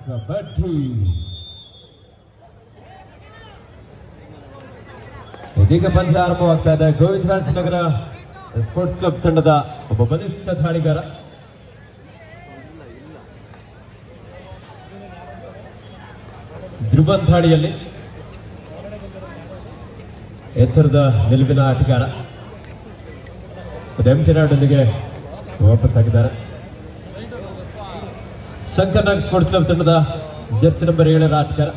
ಕಬಡ್ಡಿ. ಇದೀಗ ಪಂದ್ಯ ಆರಂಭವಾಗ್ತಾ ಇದೆ. ಗೋವಿಂದರಾಜನಗರ ಸ್ಪೋರ್ಟ್ಸ್ ಕ್ಲಬ್ ತಂಡದ ಒಬ್ಬ ಬಲಿಷ್ಠ ದಾಳಿಗಾರ ಧ್ರುವನ್ ದಾಳಿಯಲ್ಲಿ ಎತ್ತರದ ನಿಲುವಿನ ಆಟಗಾರ ಎಂಟಿನಾಡೊಂದಿಗೆ ವಾಪಸ್ ಆಗಿದ್ದಾರೆ. ಶಂಕರ್ನಾಗ್ ಸ್ಪೋರ್ಟ್ಸ್ ಕ್ಲಬ್ ತಂಡದ ಜರ್ಸಿ ನಂಬರ್ 7 ಆಟಗಾರ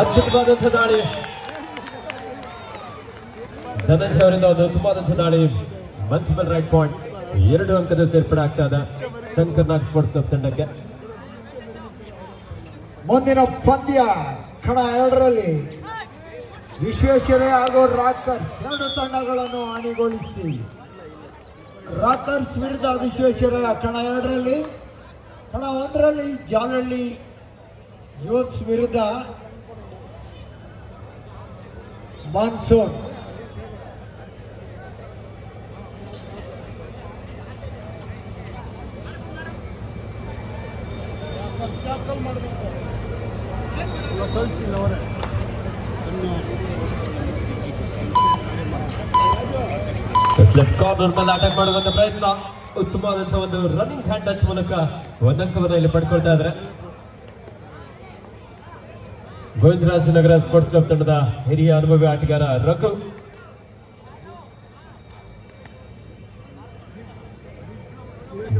ಅದ್ಭುತವಾದಂತಹ ದಾಳಿ. ಧನಂಜಯ ಅವರಿಂದ ಒಂದು ಉತ್ತಮವಾದಂತಹ ದಾಳಿ. Multiple right point. 2 ಅಂಕದ ಸೇರ್ಪಡೆ ಆಗ್ತಾ ಇದೆ ಶಂಕರ್ನಾಗ್ ಸ್ಪೋರ್ಟ್ಸ್ ಕ್ಲಬ್ ತಂಡಕ್ಕೆ. ಮುಂದಿನ ಪಂದ್ಯ ಕಣ 2ರಲ್ಲಿ ವಿಶ್ವೇಶ್ವರಯ್ಯ ಹಾಗೂ ರಾಕರ್ಸ್ 2 ತಂಡಗಳನ್ನು ಅಣಿಗೊಳಿಸಿ ರಾಕರ್ಸ್ ವಿರುದ್ಧ ವಿಶ್ವೇಶ್ವರಯ್ಯ ಕಣ 2ರಲ್ಲಿ. ಕಣ 1ರಲ್ಲಿ ಜಾಲಹಳ್ಳಿ ಯೂತ್ಸ್ ವಿರುದ್ಧ ಮಾನ್ಸೂನ್. ಲೆಫ್ಟ್ ಕಾರ್ನರ್ ಮೇಲೆ ಅಟ್ಯಾಕ್ ಮಾಡುವಂತ ಪ್ರಯತ್ನ. ಉತ್ತಮವಾದಂತಹ ಒಂದು ರನ್ನಿಂಗ್ ಹ್ಯಾಂಡ್ ಟಚ್ ಮೂಲಕ 1 ಅಂಕವನ್ನು ಇಲ್ಲಿ ಪಡ್ಕೊಳ್ತಾ ಇದ್ದಾರೆ ಗೋವಿಂದರಾಜನಗರ ಸ್ಪೋರ್ಟ್ಸ್ ಕ್ಲಬ್ ತಂಡದ ಹಿರಿಯ ಅನುಭವಿ ಆಟಗಾರ ರಘು.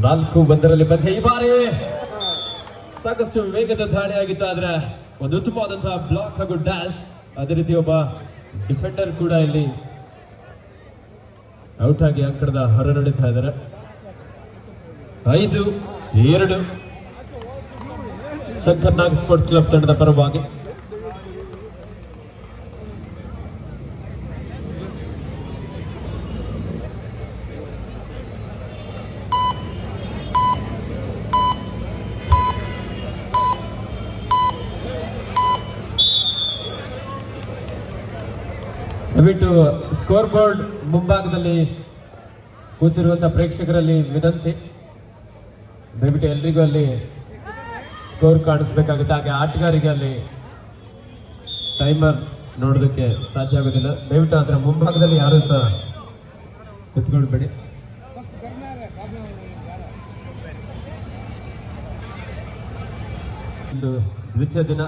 ನಾಲ್ಕು 1ರಲ್ಲಿ ಪಂದ್ಯ. ಈ ಬಾರಿ ಸಾಕಷ್ಟು ವೇಗದ ದಾಳಿಯಾಗಿತ್ತು, ಆದ್ರೆ ಒಂದು ಉತ್ತಮವಾದಂತಹ ಬ್ಲಾಕ್ ಹಾಗೂ ಡ್ಯಾಶ್. ಅದೇ ರೀತಿ ಒಬ್ಬ ಡಿಫೆಂಡರ್ ಕೂಡ ಇಲ್ಲಿ ಔಟ್ ಆಗಿ ಅಂಕಣದ ಹೊರ ನಡೀತಾ ಇದ್ದಾರೆ. 5-2 ಶಂಕರ್ನಾಗ್ ಸ್ಪೋರ್ಟ್ಸ್ ಕ್ಲಬ್ ತಂಡದ ಪರವಾಗಿ. ದಯವಿಟ್ಟು ಸ್ಕೋರ್ ಬೋರ್ಡ್ ಮುಂಭಾಗದಲ್ಲಿ ಕೂತಿರುವಂತಹ ಪ್ರೇಕ್ಷಕರಲ್ಲಿ ವಿನಂತಿ, ದಯವಿಟ್ಟು ಎಲ್ರಿಗೂ ಅಲ್ಲಿ ಸ್ಕೋರ್ ಕಾಣಿಸ್ಬೇಕಾಗುತ್ತೆ. ಹಾಗೆ ಆಟಗಾರಿಗೆ ಅಲ್ಲಿ ಟೈಮರ್ ನೋಡೋದಕ್ಕೆ ಸಾಧ್ಯ ಆಗೋದಿಲ್ಲ. ದಯವಿಟ್ಟು ಅದರ ಮುಂಭಾಗದಲ್ಲಿ ಯಾರು ಸಹ ಕುತ್ಕೊಳ್ಬೇಡಿ. ಇಂದು ದ್ವಿತೀಯ ದಿನ.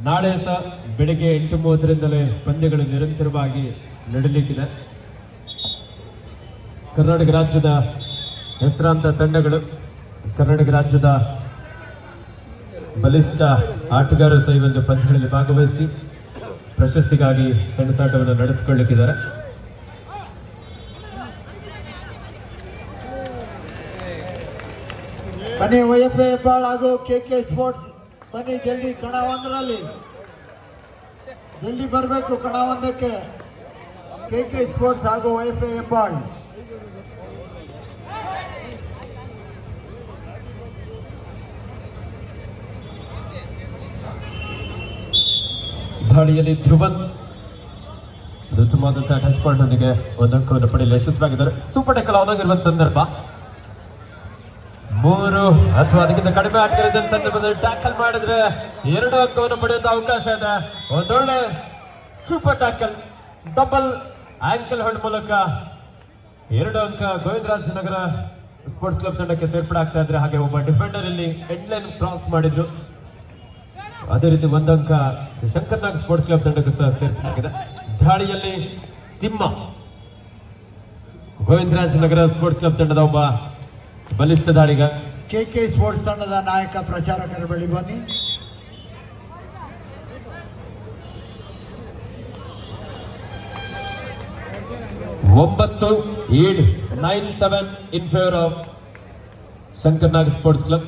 ನಾಳೆ ಸಹ ಬೆಳಿಗ್ಗೆ 8:30ರಿಂದಲೇ ಪಂದ್ಯಗಳು ನಿರಂತರವಾಗಿ ನಡೆಯಲಿಕ್ಕಿದೆ. ಕರ್ನಾಟಕ ರಾಜ್ಯದ ಹೆಸರಾಂತ ತಂಡಗಳು, ಕರ್ನಾಟಕ ರಾಜ್ಯದ ಬಲಿಷ್ಠ ಆಟಗಾರರು ಸಹ ಈ ಒಂದು ಪಂದ್ಯಗಳಲ್ಲಿ ಭಾಗವಹಿಸಿ ಪ್ರಶಸ್ತಿಗಾಗಿ ಸೆಣಸಾಟವನ್ನು ನಡೆಸಿಕೊಳ್ಳಲಿಕ್ಕಿದ್ದಾರೆ. ಬನ್ನಿ ವೈಎಫ್ಎ ಹೆಬ್ಬಾಳ್ ಹಾಗೂ ಕೆಕೆ ಸ್ಪೋರ್ಟ್ಸ್ ಬನ್ನಿ ಜಲ್ದಿ. ಕಣ 1ರಲ್ಲಿ ಜಲ್ದಿ ಬರಬೇಕು. ಕಣ 1ಕ್ಕೆ ಕೆಕೆ ಸ್ಪೋರ್ಟ್ಸ್ ಹಾಗೂ ವೈಎಫ್ಎ ಹೆಬ್ಬಾಳ್. ದಾಳಿಯಲ್ಲಿ ಧ್ರುವನ್ ಉತ್ತಮವಾದಂತಹ ಟಚ್ ಪಾಯಿಂಟ್ ನೊಂದಿಗೆ 1 ಅಂಕವನ್ನು ಪಡೆಯಲು ಯಶಸ್ವಿಯಾಗಿದ್ದಾರೆ. ಸೂಪರ್ ಟೆಕಲ್ ಅವನಾಗಿರುವ ಸಂದರ್ಭ. 3 ಅಥವಾ ಅದಕ್ಕಿಂತ ಕಡಿಮೆ ಆಟಗಾರ ಸಂದರ್ಭದಲ್ಲಿ ಟ್ಯಾಕಲ್ ಮಾಡಿದ್ರೆ 2 ಅಂಕವನ್ನು ಪಡೆಯುವಂತ ಅವಕಾಶ ಇದೆ. ಒಂದೊಳ್ಳೆ ಸೂಪರ್ ಟ್ಯಾಕಲ್, ಡಬಲ್ ಆಂಕಲ್ ಹೊಡ್ ಮೂಲಕ 2 ಅಂಕ ಗೋವಿಂದರಾಜನಗರ ಸ್ಪೋರ್ಟ್ಸ್ ಕ್ಲಬ್ ತಂಡಕ್ಕೆ ಸೇರ್ಪಡೆ ಆಗ್ತಾ ಇದ್ರೆ. ಹಾಗೆ ಒಬ್ಬ ಡಿಫೆಂಡರ್ ಇಲ್ಲಿ ಎಂಡ್ ಲೈನ್ ಕ್ರಾಸ್ ಮಾಡಿದ್ರು. ಅದೇ ರೀತಿ 1 ಅಂಕ ಶಂಕರ್ನಾಗ್ ಸ್ಪೋರ್ಟ್ಸ್ ಕ್ಲಬ್ ತಂಡಕ್ಕೆ ಸಹ ಸೇರ್ಪಡೆ ಆಗಿದೆ. ದಾಳಿಯಲ್ಲಿ ತಿಮ್ಮ ಗೋವಿಂದರಾಜನಗರ ಸ್ಪೋರ್ಟ್ಸ್ ಕ್ಲಬ್ ತಂಡದ ಒಬ್ಬ ಬಲಿಷ್ಠ ದಾಳಿಗ. ಕೆಕೆ ಸ್ಪೋರ್ಟ್ಸ್ ತಂಡದ ನಾಯಕ ಪ್ರಚಾರಕರ ಬಳಿ ಬನ್ನಿ. ಒಂಬತ್ತು 9-7 ಇನ್ favour of Shankar Nag sports club.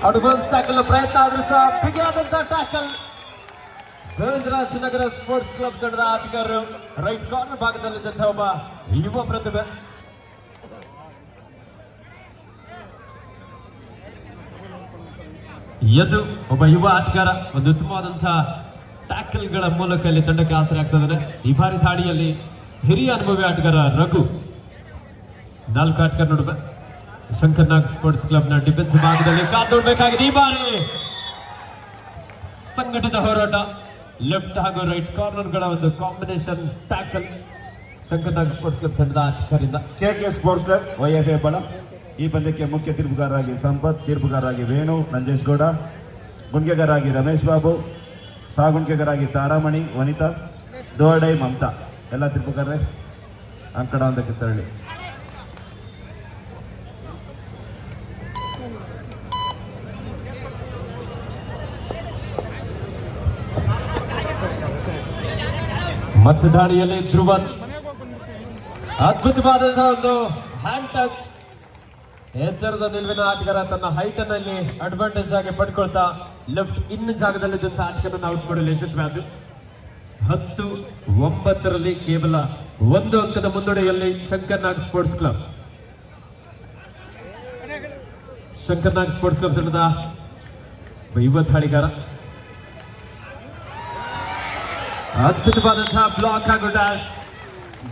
Advance tackle ಪ್ರಯತ್ನ ಆದ್ರೂ ಸಹ ಬಿಗಿಯಾದಂತಹ ಟ್ಯಾಕಲ್. ಗೋವಿಂದರಾಜನಗರ ಸ್ಪೋರ್ಟ್ಸ್ ಕ್ಲಬ್ ತಂಡದ ಆಟಗಾರರು ರೈಟ್ ಕಾರ್ನರ್ ಭಾಗದಲ್ಲಿದ್ದಂತಹ ಒಬ್ಬ ಯುವ ಪ್ರತಿಭೆ. ಯದು ಒಬ್ಬ ಯುವ ಆಟಗಾರ ಒಂದು ಉತ್ತಮವಾದಂತಹ ಟ್ಯಾಕಲ್ಗಳ ಮೂಲಕ ಇಲ್ಲಿ ತಂಡಕ್ಕೆ ಆಸರೆ ಆಗ್ತದೆ. ಈ ಬಾರಿ ದಾಳಿಯಲ್ಲಿ ಹಿರಿಯ ಅನುಭವಿ ಆಟಗಾರ ರಘು. 4 ಆಟಗಾರ ನಡುವೆ ಶಂಕರ್ ನಾಗ್ ಸ್ಪೋರ್ಟ್ಸ್ ಕ್ಲಬ್ ನ ಡಿಫೆನ್ಸ್ ಭಾಗದಲ್ಲಿ ಕಾತೊಡ್ಬೇಕಾಗಿದೆ. ಈ ಬಾರಿ ಸಂಘಟಿತ ಹೋರಾಟ, ಲೆಫ್ಟ್ ಹಾಗೂ ರೈಟ್ ಕಾರ್ನರ್ ಗಳ ಒಂದು ಕಾಂಬಿನೇಷನ್ ಟ್ಯಾಕಲ್ ಶಂಕರ್ ನಾಗ್ ಸ್ಪೋರ್ಟ್ಸ್ ಕ್ಲಬ್ ತಂಡದ ಆಟಗಾರರಿಂದ. ಕೆಕೆ ಸ್ಪೋರ್ಟ್ಸ್ ಕ್ಲಬ್ YFA ಬಲ. ಈ ಪಂದ್ಯಕ್ಕೆ ಮುಖ್ಯ ತೀರ್ಪುಗಾರರಾಗಿ ಸಂಪತ್, ತೀರ್ಪುಗಾರರಾಗಿ ವೇಣು, ನಂಜೇಶ್ ಗೌಡ, ಗುಣ್ಗೆಗಾರರಾಗಿ ರಮೇಶ್ ಬಾಬು, ಸಹಗುಣ್ಗೆಗಾರರಾಗಿ ತಾರಾಮಣಿ, ವನಿತಾ, ದೋರ್ಡೈ, ಮಮತಾ. ಎಲ್ಲ ತೀರ್ಪುಗಾರರೇ ಅಂಕಣ ಒಂದಕ್ಕೆ ತೆರಳಿ. ಮತ್ತು ದಾಳಿಯಲ್ಲಿ ಧ್ರುವನ್ ಅದ್ಭುತವಾದಂತಹ ಒಂದು ಹ್ಯಾಂಡ್ ಟಚ್. ಎತ್ತರದ ನಿಲುವಿನ ಆಟಗಾರ ತನ್ನ ಹೈಟ್ ಅನ್ನು ಅಡ್ವಾಂಟೇಜ್ ಆಗಿ ಪಡ್ಕೊಳ್ತಾ ಲೆಫ್ಟ್ ಇನ್ ಜಾಗದಲ್ಲಿದ್ದಂತಹ ಆಟಗಾರನ್ನು ಔಟ್ ಮಾಡಲು ಯಶಸ್ವಿಯಾದ. 10-9 ಕೇವಲ 1 ಅಂಕದ ಮುನ್ನಡೆಯಲ್ಲಿ ಶಂಕರ್ ನಾಗ್ ಸ್ಪೋರ್ಟ್ಸ್ ಕ್ಲಬ್. ಶಂಕರ್ ನಾಗ್ ಸ್ಪೋರ್ಟ್ಸ್ ಕ್ಲಬ್ ತಂಡದ ಯುವ ದಾಳಿಗಾರ ಅದ್ಭುತವಾದಂತಹ ಬ್ಲಾಕ್ ಹಾಗೂ dash.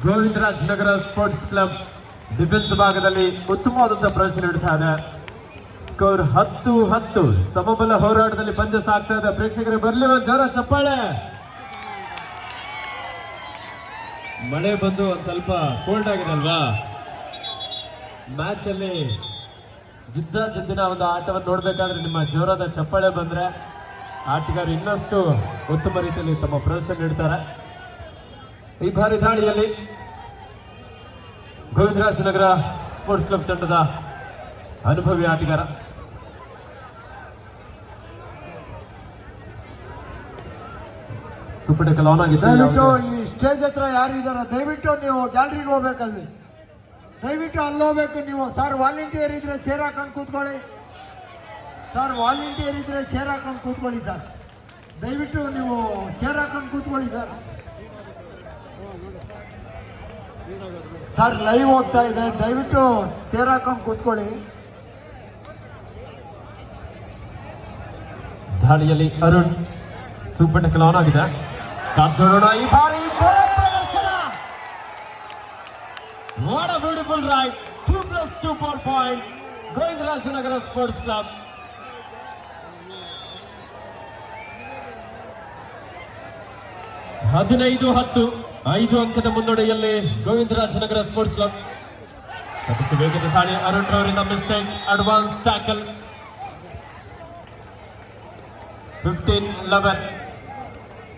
Govindaraj Nagar sports club defence ಭಾಗದಲ್ಲಿ ಉತ್ತಮವಾದಂತಹ ಪ್ರದರ್ಶನ ನೀಡುತ್ತಾ ಇದೆ. ಸ್ಕೋರ್ 10-10. ಸಮಬಲ ಹೋರಾಟದಲ್ಲಿ ಪಂದ್ಯ ಸಾಗ್ತಾ ಇದೆ. ಪ್ರೇಕ್ಷಕರು ಬರಲಿ ಒಂದು ಜೋರ ಚಪ್ಪಾಳೆ. ಮಳೆ ಬಂದು ಒಂದ್ ಸ್ವಲ್ಪ ಕೋಲ್ಡ್ ಆಗಿದೆ ಅಲ್ವಾ. ಮ್ಯಾಚ್ ಅಲ್ಲಿ ಜಿದ್ದಿನ ಒಂದು ಆಟವನ್ನು ನೋಡ್ಬೇಕಾದ್ರೆ ನಿಮ್ಮ ಜೋರಾದ ಚಪ್ಪಾಳೆ ಬಂದ್ರೆ ಆಟಗಾರರು ಇನ್ನಷ್ಟು ಉತ್ತಮ ರೀತಿಯಲ್ಲಿ ತಮ್ಮ ಪ್ರದರ್ಶನ ನೀಡ್ತಾರೆ. ಈ ಬಾರಿ ದಾಳಿಯಲ್ಲಿ ಗೋವಿಂದರಾಜ ನಗರ ಸ್ಪೋರ್ಟ್ಸ್ ಕ್ಲಬ್ ತಂಡದ ಅನುಭವಿ ಆಟಗಾರ ಸುಪಟಕಲ್ ಆನ್ ಆಗಿದ್ದು. ದಯವಿಟ್ಟು ಈ ಸ್ಟೇಜ್ ಹತ್ರ ಯಾರು ಇದಾರೆ ದಯವಿಟ್ಟು ನೀವು ಗ್ಯಾಲರಿಗೆ ಹೋಗ್ಬೇಕಲ್ಲಿ, ದಯವಿಟ್ಟು ಅಲ್ಲಿ ಹೋಗ್ಬೇಕು ನೀವು. ಸರ್ ವಾಲಂಟಿಯರ್ ಇದ್ರೆ ಚೇರ್ ಹಾಕೊಂಡು ಕೂತ್ಕೊಳ್ಳಿ. ಸರ್ ವಾಲಂಟಿಯರ್ ಇದ್ರೆ ಚೇರ್ ಹಾಕೊಂಡು ಕೂತ್ಕೊಳ್ಳಿ ಸರ್. ದಯವಿಟ್ಟು ನೀವು ಚೇರ್ ಹಾಕೊಂಡು ಕೂತ್ಕೊಳ್ಳಿ ಸರ್. ಸರ್ ಲೈವ್ ಹೋಗ್ತಾ ಇದೆ, ದಯವಿಟ್ಟು ಚೇರ್ ಹಾಕೊಂಡು ಕೂತ್ಕೊಳ್ಳಿ. ದಾಳಿಯಲ್ಲಿ ಅರುಣ್ ಸುಪಟಕಲ್ ಆನ್ ಆಗಿದೆ. ಕಾತೋರೋಣ ಈ ಬಾರಿ ಪ್ರದರ್ಶನ. What a beautiful ride. 2+2 point Govindaraja Nagar sports club. ಹದಿನೈದು 5 ಅಂಕದ ಮುನ್ನಡೆಯಲ್ಲಿ ಗೋವಿಂದರಾಜ ನಗರ ಸ್ಪೋರ್ಟ್ಸ್ ಕ್ಲಬ್. ಸಾಕಷ್ಟು ವೇಗದ ದಾಳಿ. ಅರುಣ್ ರವರಿಂದ mistake. Advance tackle. 15-11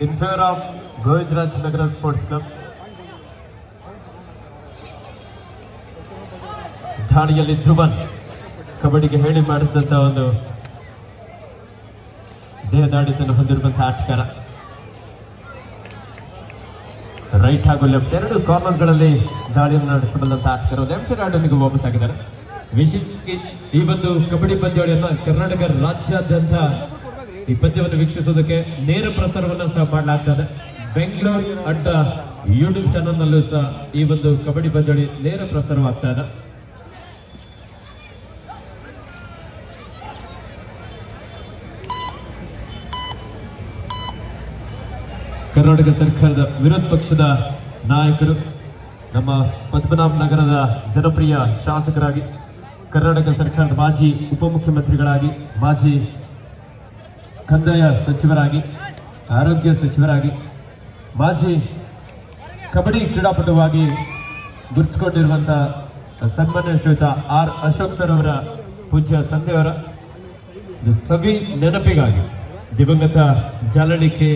in favour of Govindaraja Nagar sports club. ದಾಳಿಯಲ್ಲಿ ಧ್ರುವನ್ ಕಬಡ್ಡಿಗೆ ಹೇಳಿ ಮಾಡಿಸಿದಂತಹ ಒಂದು ದೇಹದಾಡಿತನ್ನು ಹೊಂದಿರುವಂತಹ ಆಟಗಾರ. ರೈಟ್ ಹಾಗೂ ಲೆಫ್ಟ್ 2 ಕಾರ್ನರ್ಗಳಲ್ಲಿ ದಾಳಿಯನ್ನು ನಡೆಸಬಲ್ಲಂತಹ ಆಟಗಾರ ಎಂಟಿ ರಾಡನಿಗೆ ವಾಪಸ್ ಆಗಿದ್ದಾರೆ. ವಿಶೇಷವಾಗಿ ಈ ಒಂದು ಕಬಡ್ಡಿ ಪಂದ್ಯಾವಳಿಯನ್ನು ಕರ್ನಾಟಕ ರಾಜ್ಯಾದ್ಯಂತ ಈ ಪಂದ್ಯವನ್ನು ವೀಕ್ಷಿಸುವುದಕ್ಕೆ ನೇರ ಪ್ರಸಾರವನ್ನು ಸಹ ಮಾಡಲಾಗ್ತದೆ. ಬೆಂಗಳೂರು ಅಡ್ಡ ಯೂಟ್ಯೂಬ್ ಚಾನಲ್ ನಲ್ಲೂ ಸಹ ಈ ಒಂದು ಕಬಡ್ಡಿ ಪಂದ್ಯಾವಳಿ ನೇರ ಪ್ರಸಾರವಾಗ್ತಾ ಇದೆ. ಕರ್ನಾಟಕ ಸರ್ಕಾರದ ವಿರೋಧ ಪಕ್ಷದ ನಾಯಕರು, ನಮ್ಮ ಪದ್ಮನಾಭ ನಗರದ ಜನಪ್ರಿಯ ಶಾಸಕರಾಗಿ, ಕರ್ನಾಟಕ ಸರ್ಕಾರದ ಮಾಜಿ ಉಪಮುಖ್ಯಮಂತ್ರಿಗಳಾಗಿ, ಮಾಜಿ ಕಂದಾಯ ಸಚಿವರಾಗಿ, ಆರೋಗ್ಯ ಸಚಿವರಾಗಿ, ಮಾಜಿ ಕಬಡ್ಡಿ ಕ್ರೀಡಾಪಟುವಾಗಿ ಗುರುತಿಸಿಕೊಂಡಿರುವಂತಹ ಸನ್ಮಾನ್ಯ ಶ್ರೀಯುತ R. ಅಶೋಕ್ ಸರ್ ಅವರ ಪೂಜ್ಯ ತಂದೆಯವರ ಸವಿ ನೆನಪಿಗಾಗಿ, ದಿವಂಗತ ಜಾಲಳಿಕೆ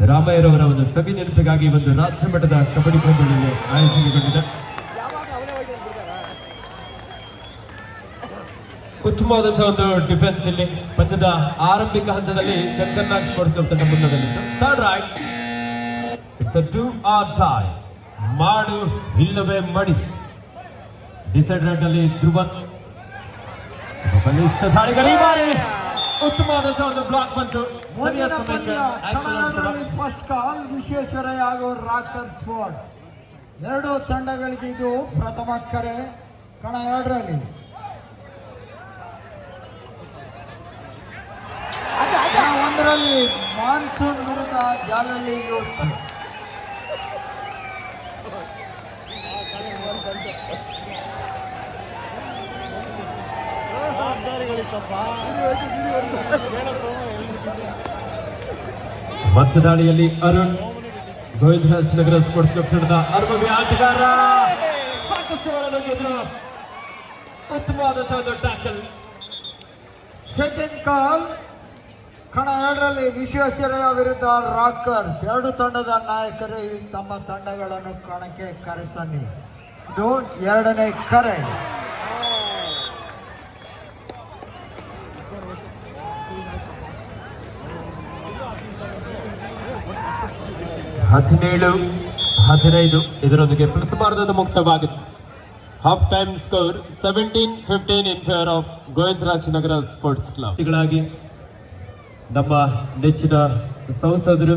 ರಾಮಯ್ಯರವರ ಒಂದು ಸವಿ ನೆನಪಿಗಾಗಿ ಒಂದು ರಾಜ್ಯ ಮಟ್ಟದ ಕಬಡ್ಡಿ ಪಂದ್ಯದಲ್ಲಿ ಆಯೋಜನೆಗೊಂಡಿದೆ. ಉತ್ತಮವಾದಂತಹ ಒಂದು ಡಿಫೆನ್ಸ್ ಇಲ್ಲಿ ಪಂದ್ಯದ ಆರಂಭಿಕ ಹಂತದಲ್ಲಿ ಶಂಕರ್ ನಾಗ್ ಸ್ಪೋರ್ಟ್ಸ್ ಕ್ಲಬ್ ತಂಡ ಮುನ್ನಡೆಯಲ್ಲಿತ್ತು. Third right, it's a 2 or die. ಮಾಡು ಇಲ್ಲವೇ ಮಡಿ. ಡಿಸೈಡ್ ರೈಟ್ ಅಲ್ಲಿ ಧ್ರುವನ್ ಬಲಿಷ್ಠ ದಾಳಿಗರ. ಈ ಬಾರಿ ಉತ್ತಮವಾದಂತಹ ಒಂದು ಬ್ಲಾಕ್ ಬಂತು. ಮುಂದಿನ ಪಂದ್ಯ ಕಣದಲ್ಲಿ ಫಸ್ಟ್ ಕಾಲ್ ವಿಶ್ವೇಶ್ವರಯ್ಯ ಹಾಗೂ ರಾಕರ್ ಸ್ಪೋರ್ಟ್ಸ್. 2 ತಂಡಗಳಿಗೆ ಇದು ಪ್ರಥಮ ಕರೆ. ಕಣ 2ರಲ್ಲಿ ಅದರಲ್ಲಿ ಮಾನ್ಸೂನ್ ವಿರುದ್ಧ Jalahalli youths. ಮಧ್ಯದಾಳಿಯಲ್ಲಿ Arun Govindaraj Nagar sports club ತಂಡದ ಅನುಭವಿ ಆಟಗಾರ ಸಾಕಷ್ಟು ಒಳಗಿದ್ರು. ಉತ್ತಮವಾದಂತಹ ಒಂದು ಟ್ಯಾಕಲ್. ಸೆಕೆಂಡ್ ಕಾಲ್ ಕಣ 2ರಲ್ಲಿ ವಿಶ್ವೇಶ್ವರಯ್ಯ ವಿರುದ್ಧ ರಾಕರ್ಸ್. 2 ತಂಡದ ನಾಯಕರೇ ತಮ್ಮ ತಂಡಗಳನ್ನು ಕಣಕ್ಕೆ ಕರೆತನ್ನಿ. ಇದು 2ನೇ ಕರೆ. ಹದಿನೇಳು 15 ಇದರೊಂದಿಗೆ ಪ್ರಥಮಾರ್ಧದ ಮುಕ್ತವಾಗಿತ್ತು. Half time score 17-15 in favour of Govindaraj Nagar sports club. ಗಳಾಗಿ ನಮ್ಮ ನೆಚ್ಚಿನ ಸಂಸದರು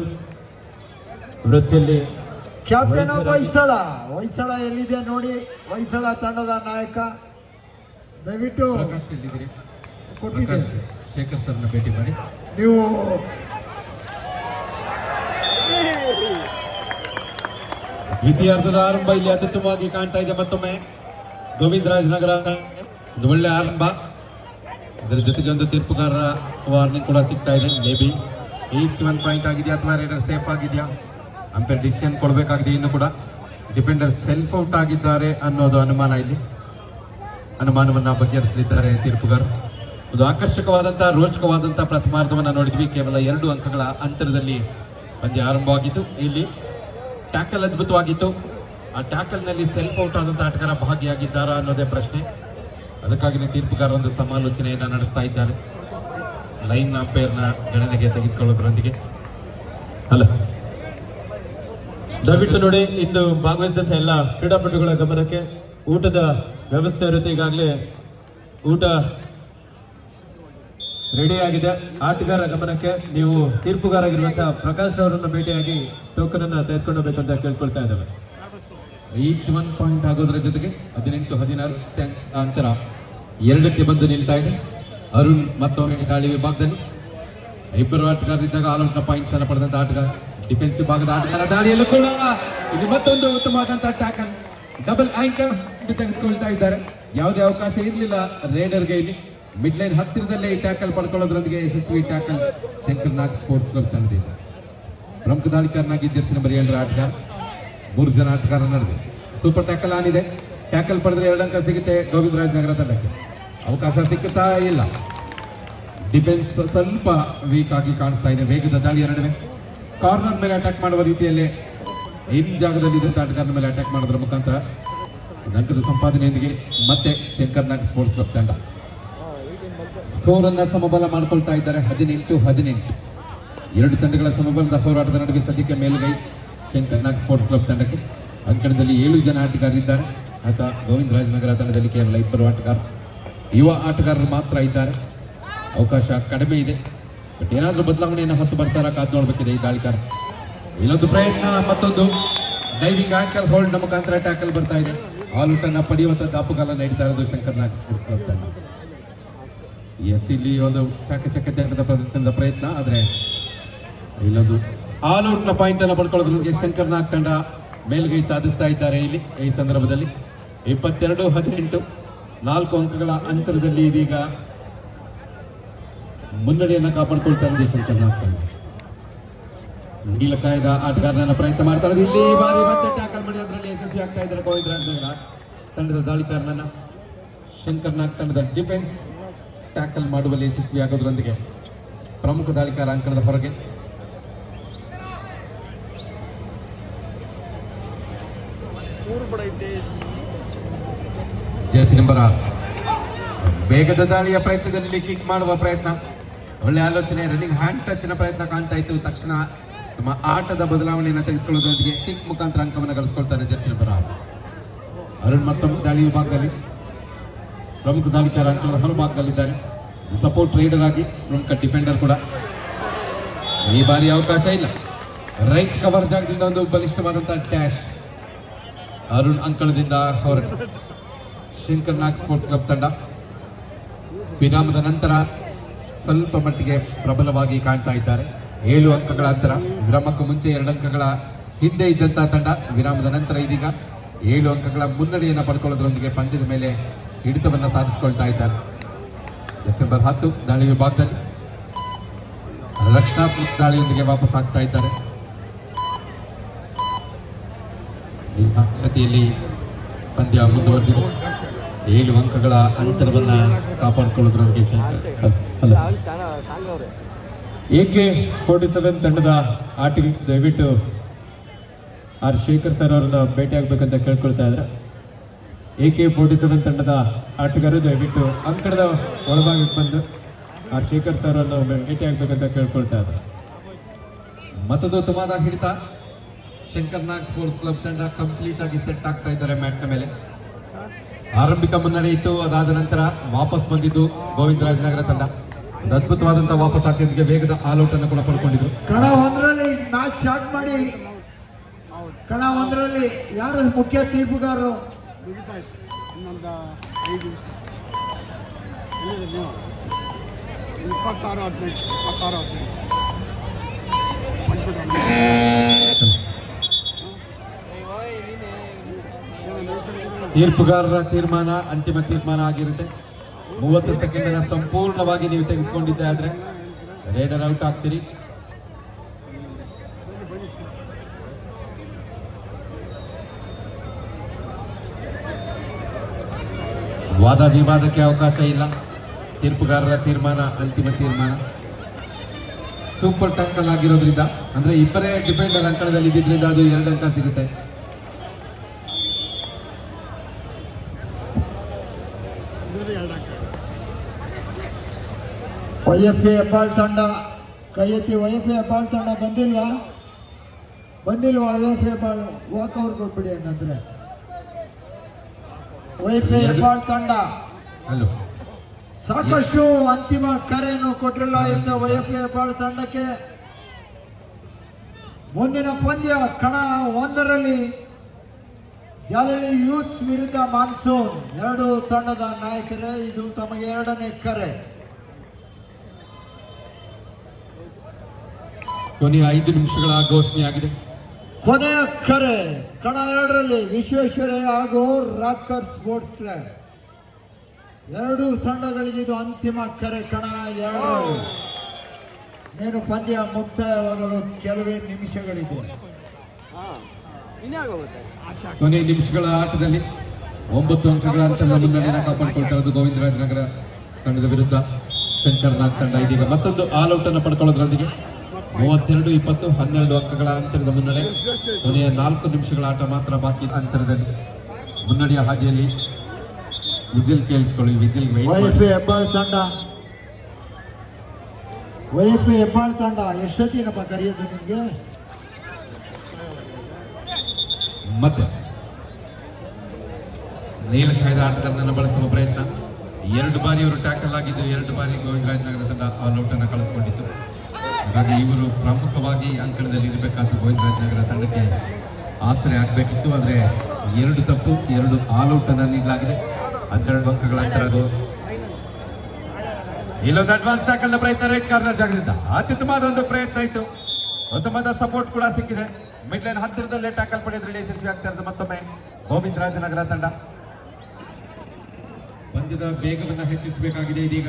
ವೃತ್ತಿಯಲ್ಲಿ ಕ್ಯಾಪ್ಟನ್ ಆಫ್ ಹೊಯ್ಸಳ ಎಲ್ಲಿದೆ ನೋಡಿ. ಹೊಯ್ಸಳ ತಂಡದ ನಾಯಕ ದಯವಿಟ್ಟು ಕೊಟ್ಟಿದೆ. ಶೇಖರ್ ಸರ್ನ ಭೇಟಿ ಮಾಡಿ. ನೀವು ದ್ವಿತೀಯಾರ್ಧದ ಆರಂಭ ಇಲ್ಲಿ ಅತ್ಯುತ್ತಮವಾಗಿ ಕಾಣ್ತಾ ಇದೆ. ಮತ್ತೊಮ್ಮೆ ಗೋವಿಂದರಾಜ್ ನಗರ ಒಂದು ಒಳ್ಳೆ ಆರಂಭ. ಇದರ ಜೊತೆಗೆ ಒಂದು ತೀರ್ಪುಗಾರರ ವಾರ್ನಿಂಗ್ ಕೂಡ ಸಿಗ್ತಾ ಇದೆ. ಮೇ ಬಿ ಈಚ್ 1 ಪಾಯಿಂಟ್ ಆಗಿದೆಯಾ ಅಥವಾ ರೈಡರ್ ಸೇಫ್ ಆಗಿದೆಯಾ, ಅಂಪೈರ್ ಡಿಸಿಷನ್ ಕೊಡಬೇಕಾಗಿದೆ. ಇನ್ನು ಕೂಡ ಡಿಫೆಂಡರ್ ಸೆಲ್ಫ್ ಔಟ್ ಆಗಿದ್ದಾರೆ ಅನ್ನೋದು ಅನುಮಾನ. ಇಲ್ಲಿ ಅನುಮಾನವನ್ನ ಬಗೆಹರಿಸಲಿದ್ದಾರೆ ತೀರ್ಪುಗಾರ. ಒಂದು ಆಕರ್ಷಕವಾದಂತಹ ರೋಚಕವಾದಂತಹ ಪ್ರಥಮಾರ್ಧವನ್ನ ನೋಡಿದ್ವಿ. ಕೇವಲ 2 ಅಂಕಗಳ ಅಂತರದಲ್ಲಿ ಪಂದ್ಯ ಆರಂಭವಾಗಿತ್ತು. ಇಲ್ಲಿ ಟ್ಯಾಕಲ್ ಅದ್ಭುತವಾಗಿತ್ತು. ಆ ಟ್ಯಾಕಲ್ನಲ್ಲಿ ಸೆಲ್ಫ್ ಔಟ್ ಆದಂತಹ ಆಟಗಾರ ಭಾಗಿಯಾಗಿದ್ದಾರಾ ಅನ್ನೋದೇ ಪ್ರಶ್ನೆ. ಅದಕ್ಕಾಗಿ ತೀರ್ಪುಗಾರ ಒಂದು ಸಮಾಲೋಚನೆಯನ್ನ ನಡೆಸ್ತಾ ಇದ್ದಾರೆ ಲೈನ್ ಅಂಪೈರ್ನ ಗಣನೆಗೆ ತೆಗೆದುಕೊಳ್ಳೋದ್ರೊಂದಿಗೆ. ಅಲ್ಲ, ದಯವಿಟ್ಟು ನೋಡಿ, ಇಂದು ಭಾಗವಹಿಸಿದಂತ ಎಲ್ಲ ಕ್ರೀಡಾಪಟುಗಳ ಗಮನಕ್ಕೆ ಊಟದ ವ್ಯವಸ್ಥೆ ಇರುತ್ತೆ. ಈಗಾಗಲೇ ಊಟ ರೆಡಿ ಆಗಿದೆ. ಆಟಗಾರ ಗಮನಕ್ಕೆ ನೀವು ತೀರ್ಪುಗಾರಾಗಿರುವಂತಹ ಪ್ರಕಾಶ್ ಅವರನ್ನು ಭೇಟಿಯಾಗಿ ಟೋಕನ್ ಅನ್ನ ತೆಗೆದುಕೊಳ್ಳಬೇಕಂತ ಕೇಳ್ಕೊಳ್ತಾ ಇದ್ದೇವೆ. ಈಚ್ 1 ಪಾಯಿಂಟ್ ಆಗೋದ್ರ ಜೊತೆಗೆ 18-16 ಅಂತರ 2ಕ್ಕೆ ಬಂದು ನಿಲ್ತಾ ಇದೆ. ಅರುಣ್ ಮತ್ತೊಮ್ಮೆ ದಾಳಿ ವಿಭಾಗದಲ್ಲಿ 2 ಆಟಗಾರರಿದ್ದಾಗ ಆಲ್ಔಟ್ನ ಪಾಯಿಂಟ್ಸ್ ಅನ್ನು ಪಡೆದಂತ ಆಟಗಾರ. ಡಿಫೆನ್ಸಿವ್ ಭಾಗದ ಆಟಗಾರ ದಾಳಿಯಲ್ಲೂ ಕೂಡ ಇಲ್ಲಿ ಮತ್ತೊಂದು ಉತ್ತಮವಾದಂತಹ ಟ್ಯಾಕಲ್. ಡಬಲ್ ಆಂಕರ್ ತೆಗೆದುಕೊಳ್ತಾ ಇದ್ದಾರೆ. ಯಾವುದೇ ಅವಕಾಶ ಇರಲಿಲ್ಲ ರೇಡರ್ಗೆ. ಇಲ್ಲಿ ಮಿಡ್ ಲೈನ್ ಹತ್ತಿರದಲ್ಲೇ ಈ ಟ್ಯಾಕಲ್ ಪಡ್ಕೊಳ್ಳೋದ್ರೊಂದಿಗೆ ಯಶಸ್ವಿ ಟ್ಯಾಕಲ್ ಶಂಕರ್ ನಾಗ್ ಸ್ಪೋರ್ಟ್ಸ್ ಕ್ಲಬ್ ತಂಡದಿಂದ. ಪ್ರಮುಖ ದಾಳಿಕಾರನಾಗಿ ಜರ್ಸಿ ನಂಬರ್ 7 ಆಟಗಾರ. 3 ಜನ ಆಟಗಾರ ನಡೆದಿದೆ. ಸೂಪರ್ ಟ್ಯಾಕಲ್ ಆನ್ ಇದೆ. ಟ್ಯಾಕಲ್ ಪಡೆದ್ರೆ 2 ಅಂಕ ಸಿಗುತ್ತೆ ಗೋವಿಂದರಾಜ್ ನಗರ ತಂಡಕ್ಕೆ. ಅವಕಾಶ ಸಿಕ್ಕುತ್ತಾ ಇಲ್ಲ. ಡಿಫೆನ್ಸ್ ಸ್ವಲ್ಪ ವೀಕ್ ಆಗಿ ಕಾಣಿಸ್ತಾ ಇದೆ. ವೇಗದ ದಾಳಿಯ ನಡುವೆ ಕಾರ್ನರ್ ಮೇಲೆ ಅಟ್ಯಾಕ್ ಮಾಡುವ ರೀತಿಯಲ್ಲಿ ಇನ್ ಜಾಗದಲ್ಲಿ ಇದ್ದಂತ ಆಟಗಾರನ ಮೇಲೆ ಅಟ್ಯಾಕ್ ಮಾಡೋದ್ರ ಮುಖಾಂತರ ಅಂಕದ ಸಂಪಾದನೆಯೊಂದಿಗೆ ಮತ್ತೆ ಶಂಕರ್ ನಾಗ್ ಸ್ಪೋರ್ಟ್ಸ್ ಕ್ಲಬ್ ತಂಡ ಸ್ಕೋರ್ ಅನ್ನ ಸಮಬಲ ಮಾಡಿಕೊಳ್ತಾ ಇದ್ದಾರೆ. 18-18 2 ತಂಡಗಳ ಸಮಬಲದ ಹೋರಾಟದ ನಡುವೆ ಸದ್ಯಕ್ಕೆ ಮೇಲುಗೈ ಶಂಕರ್ ನಾಗ್ ಸ್ಪೋರ್ಟ್ಸ್ ಕ್ಲಬ್ ತಂಡಕ್ಕೆ. ಅಂಕಣದಲ್ಲಿ 7 ಜನ ಆಟಗಾರರಿದ್ದಾರೆ. ಆತ ಗೋವಿಂದರಾಜ್ ನಗರ ತಂಡದಲ್ಲಿ ಕೇವಲ 2 ಆಟಗಾರ, ಯುವ ಆಟಗಾರರು ಮಾತ್ರ ಇದ್ದಾರೆ. ಅವಕಾಶ ಕಡಿಮೆ ಇದೆ. ಬಟ್ ಏನಾದರೂ ಬದಲಾವಣೆಯನ್ನು ಹೊತ್ತು ಬರ್ತಾರ ಕಾದು ನೋಡಬೇಕಿದೆ ಈ ದಾಳಿಕಾರ. ಇಲ್ಲೊಂದು ಪ್ರಯತ್ನ, ಮತ್ತೊಂದು ಡೈವಿಂಗ್ ಆಂಕಲ್ ಹೋಲ್ಡ್ ಮುಖಾಂತರ ಟ್ಯಾಕಲ್ ಬರ್ತಾ ಇದೆ. ಆಲ್ಔಟ್ ಅನ್ನ ಪಡೆಯುವಂತ ದಾಪುಗಾಲ ನೀಡ್ತಾ ಇರೋದು ಶಂಕರ್ ನಾಗ್ ಸ್ಪೋರ್ಟ್ಸ್ ಕ್ಲಬ್ ತಂಡ. ಇಲ್ಲಿ ಒಂದು ಚಕಚಕತೆಯಾದ ಪ್ರದರ್ಶನದ ಪ್ರಯತ್ನ, ಆದರೆ ಇಲ್ಲೊಂದು ಆಲ್ಔಟ್ ನ ಪಾಯಿಂಟ್ ಅನ್ನು ಪಡ್ಕೊಳ್ಳೋದ್ರೊಂದಿಗೆ ಶಂಕರ್ ನಾಗ್ ತಂಡ ಮೇಲ್ಗೈ ಸಾಧಿಸ್ತಾ ಇದ್ದಾರೆ. ಇಲ್ಲಿ ಈ ಸಂದರ್ಭದಲ್ಲಿ 22-18 4 ಅಂಕಗಳ ಅಂತರದಲ್ಲಿ ಇದೀಗ ಮುನ್ನಡೆಯನ್ನು ಕಾಪಾಡಿಕೊಳ್ತಾ ಇದೆ ಶಂಕರ್ ನಾಗ್ ತಂಡ. ನೀಲಕಾಯದ ಆಟಗಾರನ ಪ್ರಯತ್ನ ಮಾಡ್ತಾ ಇರೋದು. ಇಲ್ಲಿ ಬಾರಿ ಮತ್ತೆ ಟ್ಯಾಕಲ್ ಮಾಡೋದ್ರಲ್ಲಿ ಯಶಸ್ವಿ ಆಗ್ತಾ ಇದ್ದಾರೆ ಗೋವಿಂದರಾಜ್ ನಗರ ತಂಡದ ದಾಳಿಕಾರನನ್ನ. ಶಂಕರ್ ನಾಗ್ ತಂಡದ ಡಿಫೆನ್ಸ್ ಟ್ಯಾಕಲ್ ಮಾಡುವಲ್ಲಿ ಯಶಸ್ವಿ ಆಗೋದ್ರೊಂದಿಗೆ ಪ್ರಮುಖ ದಾಳಿಕಾರ ಅಂಕಣದ ಹೊರಗೆ. ಜೆರ್ಸಿ ನಂಬರ್ 6 ವೇಗದ ದಾಳಿಯ ಪ್ರಯತ್ನದಲ್ಲಿ ಕಿಕ್ ಮಾಡುವ ಪ್ರಯತ್ನ, ಒಳ್ಳೆ ಆಲೋಚನೆ. ರನ್ನಿಂಗ್ ಹ್ಯಾಂಡ್ ಟಚ್ ನ ಪ್ರಯತ್ನ ಕಾಣ್ತಾ ಇತ್ತು. ತಕ್ಷಣ ತಮ್ಮ ಆಟದ ಬದಲಾವಣೆಯನ್ನು ತೆಗೆದುಕೊಳ್ಳೋದ್ರೊಂದಿಗೆ ಕಿಕ್ ಮುಖಾಂತರ ಅಂಕವನ್ನು ಗಳಿಸಿಕೊಳ್ತಾರೆ ಜೆರ್ಸಿ ನಂಬರ್ 6. ಅರುಣ್ ಮತ್ತೊಮ್ಮೆ ದಾಳಿ ವಿಭಾಗದಲ್ಲಿ ಪ್ರಮುಖ ದಾಳಿಕಾರ ಅಂಕಣದ ಹೊರಭಾಗದಲ್ಲಿದ್ದಾರೆ. ಸಪೋರ್ಟ್ ರೈಡರ್ ಆಗಿ ಪ್ರಮುಖ ಡಿಫೆಂಡರ್ ಕೂಡ. ಈ ಬಾರಿ ಅವಕಾಶ ಇಲ್ಲ. ರೈಟ್ ಕವರ್ ಜಾಗದಿಂದ ಒಂದು ಬಲಿಷ್ಠವಾದಂತಹ ಡ್ಯಾಶ್. ಅರುಣ್ ಅಂಕಣದಿಂದ ಹೊರಗೆ. ಶಂಕರ್ ನಾಗ್ ಸ್ಪೋರ್ಟ್ಸ್ ಕ್ಲಬ್ ತಂಡ ವಿರಾಮದ ನಂತರ ಸ್ವಲ್ಪ ಮಟ್ಟಿಗೆ ಪ್ರಬಲವಾಗಿ ಕಾಣ್ತಾ ಇದ್ದಾರೆ. 7 ಅಂಕಗಳ ಅಂತರ. ವಿರಾಮಕ್ಕೂ ಮುಂಚೆ 2 ಅಂಕಗಳ ಹಿಂದೆ ಇದ್ದಂತಹ ತಂಡ ವಿರಾಮದ ನಂತರ ಇದೀಗ 7 ಅಂಕಗಳ ಮುನ್ನಡೆಯನ್ನು ಪಡ್ಕೊಳ್ಳೋದ್ರೊಂದಿಗೆ ಪಂದ್ಯದ ಮೇಲೆ ಹಿಡಿತವನ್ನು ಸಾಧಿಸಿಕೊಳ್ತಾ ಇದ್ದಾರೆ. ಡಿಸೆಂಬರ್ 10 ದಾಳಿ ವಿಭಾಗದಲ್ಲಿ ರಕ್ಷಣಾತ್ಮಕ ದಾಳಿಯೊಂದಿಗೆ ವಾಪಸ್ ಆಗ್ತಾ ಇದ್ದಾರೆ. ಈ ಗತಿಯಲ್ಲಿ ಪಂದ್ಯ ಮುಂದುವರೆದಿದೆ. 7 ಅಂಕಗಳ ಅಂತರವನ್ನ ಕಾಪಾಡಿಕೊಳ್ಳೋದ್ರೊಂದಿಗೆ AK-47 ತಂಡದ ಆಟಗಾರ ದಯವಿಟ್ಟು ಆರ್ ಶೇಖರ್ ಸರ್ ಅವರನ್ನ ಭೇಟಿಯಾಗಬೇಕಂತ ಕೇಳ್ಕೊಳ್ತಾ ಇದ್ದಾರೆ. AK-47 ತಂಡದ ಆಟಗಾರರು ದಯವಿಟ್ಟು ಅಂಕಣದ ಒಳಭಾಗಕ್ಕೆ ಬಂದು ಆರ್ ಶೇಖರ್ ಸರ್ ಅವರನ್ನು ಭೇಟಿಯಾಗಬೇಕಂತ ಕೇಳ್ಕೊಳ್ತಾ ಇದ್ದಾರೆ. ಮತ್ತೊಂದು ಉತ್ತಮವಾದ ಹಿಡಿತ. ಶಂಕರ್ ನಾಗ್ ಸ್ಪೋರ್ಟ್ಸ್ ಕ್ಲಬ್ ತಂಡ ಕಂಪ್ಲೀಟ್ ಆಗಿ ಸೆಟ್ ಆಗ್ತಾ ಇದ್ದಾರೆ ಮ್ಯಾಟ್ನ ಮೇಲೆ. ಆರಂಭಿಕ ಮುನ್ನಡೆ ಇತ್ತು, ಅದಾದ ನಂತರ ವಾಪಸ್ ಬಂದಿದ್ದು ಗೋವಿಂದರಾಜನಗರ ತಂಡ. ಒಂದು ಅದ್ಭುತವಾದಂತಹ ವಾಪಸ್ ಹಾಕಿದ್ದಕ್ಕೆ ವೇಗದ ಆಲ್ಔಟ್ ಅನ್ನು ಕೂಡ ಪಡ್ಕೊಂಡಿದ್ರು. ಕಣ 1ರಲ್ಲಿ ಮ್ಯಾಚ್ ಸ್ಟಾರ್ಟ್ ಮಾಡಿ ಕಣ 1ರಲ್ಲಿ ಯಾರು ಮುಖ್ಯ ತೀರ್ಪುಗಾರರು? ಇನ್ನೊಂದು 5 ನಿಮಿಷ 26-15 ತೀರ್ಪುಗಾರರ ತೀರ್ಮಾನ ಅಂತಿಮ ತೀರ್ಮಾನ ಆಗಿರುತ್ತೆ. 30 ಸೆಕೆಂಡ್ ಸಂಪೂರ್ಣವಾಗಿ ನೀವು ತೆಗೆದುಕೊಂಡಿದ್ದೆ ಆದ್ರೆ ರೇಡರ್ ಔಟ್ ಆಗ್ತೀರಿ. ವಾದ ವಿವಾದಕ್ಕೆ ಅವಕಾಶ ಇಲ್ಲ. ತೀರ್ಪುಗಾರರ ತೀರ್ಮಾನ ಅಂತಿಮ ತೀರ್ಮಾನ. ಸೂಪರ್ ಟಂಕಲ್ ಆಗಿರೋದ್ರಿಂದ ಅಂದ್ರೆ ಇಬ್ಬರೇ ಡಿಫೆಂಡರ್ ಅಂಕಣದಲ್ಲಿ ಇದ್ದಿದ್ರಿಂದ ಅದು 2 ಅಂಕ ಸಿಗುತ್ತೆ. YFA ಹೆಬ್ಬಾಳ್ ತಂಡ ಕೈ ಎತ್ತಿ. YFA ಹೆಬ್ಬಾಳ್ ತಂಡ ಬಂದಿಲ್ವಾ? YFA ಹೆಬ್ಬಾಳು ವಾಕೌಟ್ ಕೊಟ್ಬಿಡಿ ಹಂಗಂದ್ರೆ. YFA ಹೆಬ್ಬಾಳ್ ತಂಡ ಹಲೋ, ಸಾಕಷ್ಟು ಅಂತಿಮ ಕರೆಯನ್ನು ಕೊಟ್ಟಿಲ್ಲ ಎಂದು YFA ಹೆಬ್ಬಾಳ್ ತಂಡಕ್ಕೆ. ಮುಂದಿನ ಪಂದ್ಯ ಕಣ 1ರಲ್ಲಿ ಜಾಲಹಳ್ಳಿ ಯೂತ್ಸ್ ವಿರುದ್ಧ ಮಾನ್ಸೂನ್. 2 ತಂಡದ ನಾಯಕರೇ. ಇದು ತಮಗೆ 2ನೇ ಕರೆ. ಕೊನೆಯ 5 ನಿಮಿಷಗಳ ಘೋಷಣೆಯಾಗಿದೆ. ಕೊನೆಯ ಕರೆ ಕಣ 2ರಲ್ಲಿ ವಿಶ್ವೇಶ್ವರಯ್ಯ ಹಾಗೂ ರಾಕರ್ ಸ್ಪೋರ್ಟ್ಸ್ ಕ್ಲಬ್. 2 ತಂಡಗಳಿಗೆ ಇದು ಅಂತಿಮ ಕರೆ. ಕಣ 2ರಲ್ಲಿ ನೇನು ಪಂದ್ಯ ಮುಕ್ತಾಯವಾಗಲು ಕೆಲವೇ ನಿಮಿಷಗಳಿದೆ. ಕೊನೆಯ ನಿಮಿಷಗಳ ಆಟದಲ್ಲಿ 9 ಅಂಕಗಳ ಅಂತರದ ಮುನ್ನಡೆಯನ್ನು ಕಾಪಾಡಿಕೊಳ್ತಾ ಇರೋದು ಗೋವಿಂದರಾಜನಗರ ತಂಡದ ವಿರುದ್ಧ ಶಂಕರ್ ನಾಗ್ ತಂಡ. ಇದೀಗ ಮತ್ತೊಂದು ಆಲ್ಔಟ್ ಅನ್ನು ಪಡ್ಕೊಳ್ಳೋದ್ರೊಂದಿಗೆ 32-20 12 ಅಂಕಗಳ ಅಂತರದ ಮುನ್ನಡೆ. ಕೊನೆಯ 4 ನಿಮಿಷಗಳ ಆಟ ಮಾತ್ರ ಬಾಕಿ. ಅಂತರದಲ್ಲಿ ಮುನ್ನಡೆಯ ಹಾದಿಯಲ್ಲಿ ವಿಸಿಲ್ ಕೇಳಿಸ್ಕೊಳ್ಳಿ. ವಿಸಿಲ್ YFA ಹೆಬ್ಬಾಳ್ ತಂಡ ಎಷ್ಟೊತ್ತಿನಪ್ಪ ಕರೆಯೋದು ನಿಮಗೆ? ಮತ್ತೆ ನೀಲಕಾಯ್ದ ಆಟಗಾರನನ್ನು ಬಳಸುವ ಪ್ರಯತ್ನ. 2 ಬಾರಿ ಇವರು ಟ್ಯಾಕಲ್ ಆಗಿದ್ದು, 2 ಬಾರಿ ಗೋವಿಂದರಾಜನಗರ ತಂಡ ಆಲ್ಔಟ್ ಅನ್ನು ಕಳೆದುಕೊಂಡಿತ್ತು. ಹಾಗಾಗಿ ಇವರು ಪ್ರಮುಖವಾಗಿ ಅಂಕಣದಲ್ಲಿ ಇರಬೇಕಾದ ಗೋವಿಂದರಾಜನಗರ ತಂಡಕ್ಕೆ ಆಸರೆ ಆಗಬೇಕಿತ್ತು. ಆದರೆ 2 ತಪ್ಪು, 2 ಆಲ್ಔಟ್ ಅನ್ನು ನೀಡಲಾಗಿದೆ. 12 ಅಂಕಗಳ ಅಂತರ. ಇಲ್ಲೊಂದು ಅಡ್ವಾನ್ಸ್ ಟ್ಯಾಕಲ್ ನ ಪ್ರಯತ್ನ ರೆಡ್ ಕಾರ್ನರ್ ಜಾಗದಿಂದ ಅತ್ಯುತ್ತಮವಾದ ಒಂದು ಪ್ರಯತ್ನ ಇತ್ತು. ಉತ್ತಮವಾದ ಸಪೋರ್ಟ್ ಕೂಡ ಸಿಕ್ಕಿದೆ. ಮಿಡ್ ಲೈನ್ ಹತ್ತಿರದಲ್ಲೇ ಟ್ಯಾಕಲ್ ಪಡೆಯೋದ್ರಲ್ಲಿ ಯಶಸ್ವಿ ಆಗ್ತಾ ಇರೋದು ಮತ್ತೊಮ್ಮೆ ಗೋವಿಂದರಾಜನಗರ ತಂಡ. ಪಂದ್ಯದ ವೇಗವನ್ನು ಹೆಚ್ಚಿಸಬೇಕಾಗಿದೆ. ಇದೀಗ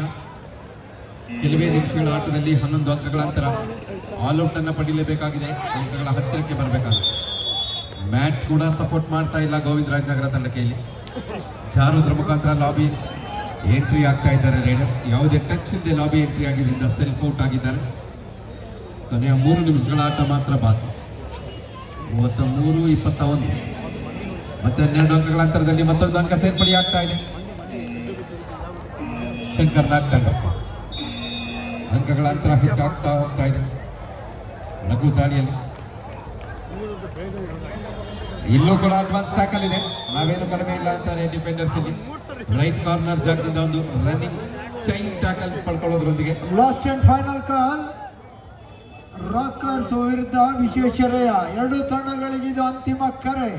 ಕೆಲವೇ ನಿಮಿಷಗಳ ಆಟದಲ್ಲಿ 11 ಅಂಕಗಳ ಅಂತರ. ಆಲ್ಔಟ್ ಅನ್ನು ಪಡೆಯಲೇಬೇಕಾಗಿದೆ. ಅಂಕಗಳ ಹತ್ತಿರಕ್ಕೆ ಬರಬೇಕಾಗಿದೆ. ಮ್ಯಾಟ್ ಕೂಡ ಸಪೋರ್ಟ್ ಮಾಡ್ತಾ ಇಲ್ಲ ಗೋವಿಂದರಾಜನಗರ ತಂಡಕ್ಕೆ. ಇಲ್ಲಿ ಜಾರೋದ್ರ ಮುಖಾಂತರ ಲಾಬಿ ಎಂಟ್ರಿ ಆಗ್ತಾ ಇದ್ದಾರೆ ರೈಡರ್. ಯಾವುದೇ ಟಚ್ ಇಲ್ಲದೆ ಲಾಬಿ ಎಂಟ್ರಿ ಆಗಿದ್ದರಿಂದ ಸೆಲ್ಫ್ ಔಟ್ ಆಗಿದ್ದಾರೆ. ಕೊನೆಯ 3 ನಿಮಿಷಗಳ ಆಟ ಮಾತ್ರ ಬಾಕಿ. 33-21 ಮತ್ತೆ 12 ಅಂಕಗಳ ಅಂತರದಲ್ಲಿ ಮತ್ತೊಂದು ಅಂಕ ಸೇರ್ಪಡೆ ಆಗ್ತಾ ಇದೆ. ಶಂಕರ್ ನಾಗ್ ತಂಡ ಅಂಕಗಳ ಅಂತರ ಹೆಚ್ಚಾಗ್ತಾ ಹೋಗ್ತಾ ಇದೆ. ಲಘು ದಾಳಿಯಲ್ಲಿ ಇಲ್ಲೂ ಕೂಡ ಅಡ್ವಾನ್ಸ್ ಟ್ಯಾಕಲ್ ಇದೆ. ನಾವೇನು ಕಡಿಮೆ ಇಲ್ಲ ಅಂತಾರೆ ಡಿಫೆಂಡರ್ಸ್. ಇಲ್ಲಿ ರೈಟ್ ಕಾರ್ನರ್ ಜಾಗದಿಂದ ಒಂದು ರನ್ನಿಂಗ್ ಚೈನ್ ಟ್ಯಾಕಲ್ ಪಡ್ಕೊಳ್ಳೋದ್ರೊಂದಿಗೆ last and final call rockers ವಿರುದ್ಧ ವಿಶ್ವೇಶ್ವರಯ್ಯ. 2 ತಂಡಗಳಿಗೆ ಇದು ಅಂತಿಮ ಕರೆ.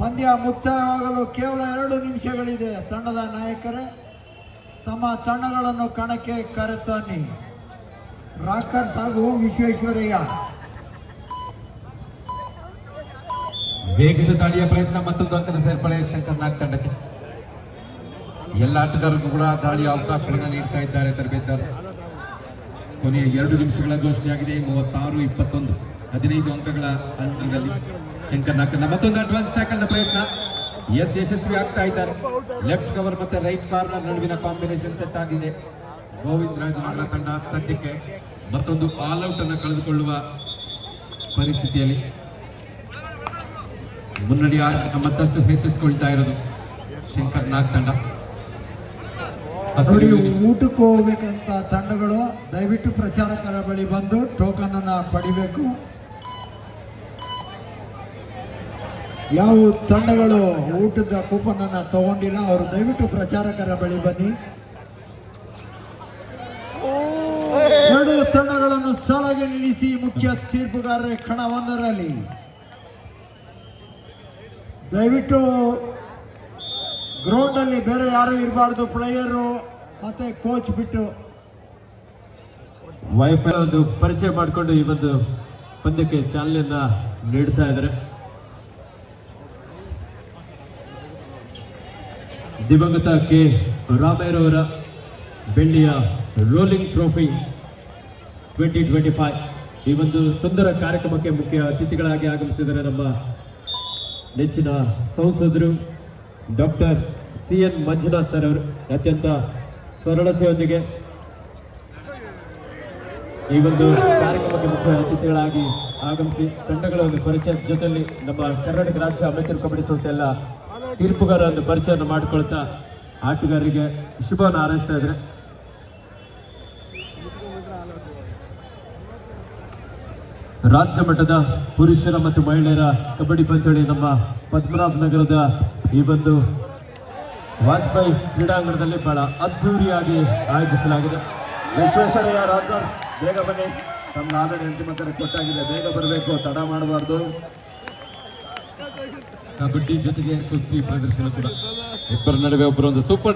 ಪಂದ್ಯ ಮುಕ್ತಾಯವಾಗಲು ಕೇವಲ 2 ನಿಮಿಷಗಳಿದೆ. ತಂಡದ ನಾಯಕರೇ ತಮ್ಮ ತಂಡಗಳನ್ನು ಕಣಕ್ಕೆ ಕರೆತನ್ನಿ. ರಾಕರ್ಸ್ ಹಾಗೂ ವಿಶ್ವೇಶ್ವರಯ್ಯ. ವೇಗದ ದಾಳಿಯ ಪ್ರಯತ್ನ, ಮತ್ತೊಂದು ಅಂಕದ ಸೇರ್ಪಡೆ ಶಂಕರ್ ನಾಗ್ ತಂಡಕ್ಕೆ. ಎಲ್ಲ ಆಟಗಾರರಿಗೂ ಕೂಡ ದಾಳಿಯ ಅವಕಾಶವನ್ನು ನೀಡ್ತಾ ಇದ್ದಾರೆ ತರಬೇತುದಾರರು. ಕೊನೆಯ 2 ನಿಮಿಷಗಳ ಘೋಷಣೆಯಾಗಿದೆ. 36-21 15 ಅಂಕಗಳ ಅಂತರದಲ್ಲಿ ಶಂಕರ್ ನಾಗ್ ತಂಡ. ಮತ್ತೊಂದು ಅಡ್ವಾನ್ಸ್ ಟ್ಯಾಕಲ್ ನ ಪ್ರಯತ್ನ. ಯಶಸ್ವಿ ಆಗ್ತಾ ಇದ್ದಾರೆ. ಲೆಫ್ಟ್ ಕವರ್ ಮತ್ತೆ ರೈಟ್ ಕಾರ್ನರ್ ನಡುವಿನ ಕಾಂಬಿನೇಷನ್ ಸೆಟ್ ಆಗಿದೆ. ಗೋವಿಂದ ರಾಜನಗರ ತಂಡ ಸದ್ಯಕ್ಕೆ ಮತ್ತೊಂದು ಆಲ್ ಔಟ್ ಅನ್ನು ಕಳೆದುಕೊಳ್ಳುವ ಪರಿಸ್ಥಿತಿಯಲ್ಲಿ ಮುನ್ನಡೆ ಮತ್ತಷ್ಟು ಹೆಚ್ಚಿಸಿಕೊಳ್ತಾ ಇರೋದು ಶಂಕರ್ ನಾಗ್ ತಂಡ. ನೋಡಿ, ಊಟಕ್ಕೆ ಹೋಗ್ಬೇಕಂತ ತಂಡಗಳು ದಯವಿಟ್ಟು ಪ್ರಚಾರಕರ ಬಳಿ ಬಂದು ಟೋಕನ್ ಅನ್ನ ಪಡಿಬೇಕು. ಯಾವ ತಂಡಗಳು ಊಟದ ಕೂಪನ್ ಅನ್ನ ತಗೊಂಡಿಲ್ಲ ಅವರು ದಯವಿಟ್ಟು ಪ್ರಚಾರಕರ ಬಳಿ ಬನ್ನಿ. 2 ತಂಡಗಳನ್ನು ಸಾಲಾಗಿ ನಿಲ್ಲಿಸಿ ಮುಖ್ಯ ತೀರ್ಪುಗಾರರ ಕಣ 1ರಲ್ಲಿ. ದಯವಿಟ್ಟು ಗ್ರೌಂಡ್ ಅಲ್ಲಿ ಬೇರೆ ಯಾರು ಇರಬಾರ್ದು, ಪ್ಲೇಯರು ಮತ್ತೆ ಕೋಚ್ ಬಿಟ್ಟು. ವೈಫೈ ಒಂದು ಪರಿಚಯ ಮಾಡಿಕೊಂಡು ಈ ಒಂದು ಪಂದ್ಯಕ್ಕೆ ಚಾಲನೆಯನ್ನ ನೀಡ್ತಾ ಇದ್ದಾರೆ. ದಿವಂಗತ ಕೆ ರಾಮಯ್ಯರವರ ಬೆಳ್ಳಿಯ ರೋಲಿಂಗ್ ಟ್ರೋಫಿ 2025 ಈ ಒಂದು ಸುಂದರ ಕಾರ್ಯಕ್ರಮಕ್ಕೆ ಮುಖ್ಯ ಅತಿಥಿಗಳಾಗಿ ಆಗಮಿಸಿದರೆ ನಮ್ಮ ನೆಚ್ಚಿನ ಸಂಸದರು ಡಾಕ್ಟರ್ CN ಮಂಜುನಾಥ್ ಸರ್ ಅವರು ಅತ್ಯಂತ ಸರಳತೆಯೊಂದಿಗೆ ಈ ಒಂದು ಕಾರ್ಯಕ್ರಮಕ್ಕೆ ಮುಖ್ಯ ಅತಿಥಿಗಳಾಗಿ ಆಗಮಿಸಿ ತಂಡಗಳ ಒಂದು ಪರಿಚಯ ಜೊತೆಯಲ್ಲಿ ನಮ್ಮ ಕರ್ನಾಟಕ ರಾಜ್ಯ ಅಮೇಚೂರ್ ಕಬಡ್ಡಿ ಸಂಸ್ಥೆ ಎಲ್ಲ ತೀರ್ಪುಗಾರ ಒಂದು ಪರಿಚಯವನ್ನು ಮಾಡಿಕೊಳ್ತಾ ಆಟಗಾರರಿಗೆ ಶುಭವನ್ನು ಹಾರೈಸ್ತಾ ಇದ್ದಾರೆ. ರಾಜ್ಯ ಮಟ್ಟದ ಪುರುಷರ ಮತ್ತು ಮಹಿಳೆಯರ ಕಬಡ್ಡಿ ಪಂದ್ಯಾವಳಿ ನಮ್ಮ ಪದ್ಮನಾಭ ನಗರದ ಈ ಒಂದು ವಾಜಪೇಯಿ ಕ್ರೀಡಾಂಗಣದಲ್ಲಿ ಬಹಳ ಅದ್ಧೂರಿಯಾಗಿ ಆಯೋಜಿಸಲಾಗಿದೆ. ವಿಶ್ವೇಶ್ವರಯ್ಯ ರಾಕರ್ಸ್ ಬೇಗ ಬನ್ನಿ, ತಮ್ಮ ಆಲ್ರೆಡಿ ಅಂತಿಮ ಕರೆ ಕೊಟ್ಟಾಗಿದೆ, ಬೇಗ ಬರಬೇಕು, ತಡ ಮಾಡಬಾರ್ದು. ಕಬಡ್ಡಿ ಜೊತೆಗೆ ಕುಸ್ತಿ ಪ್ರದರ್ಶನ ಕೂಡ ಇಬ್ಬರ ನಡುವೆ ಒಬ್ಬರೊಂದು ಸೂಪರ್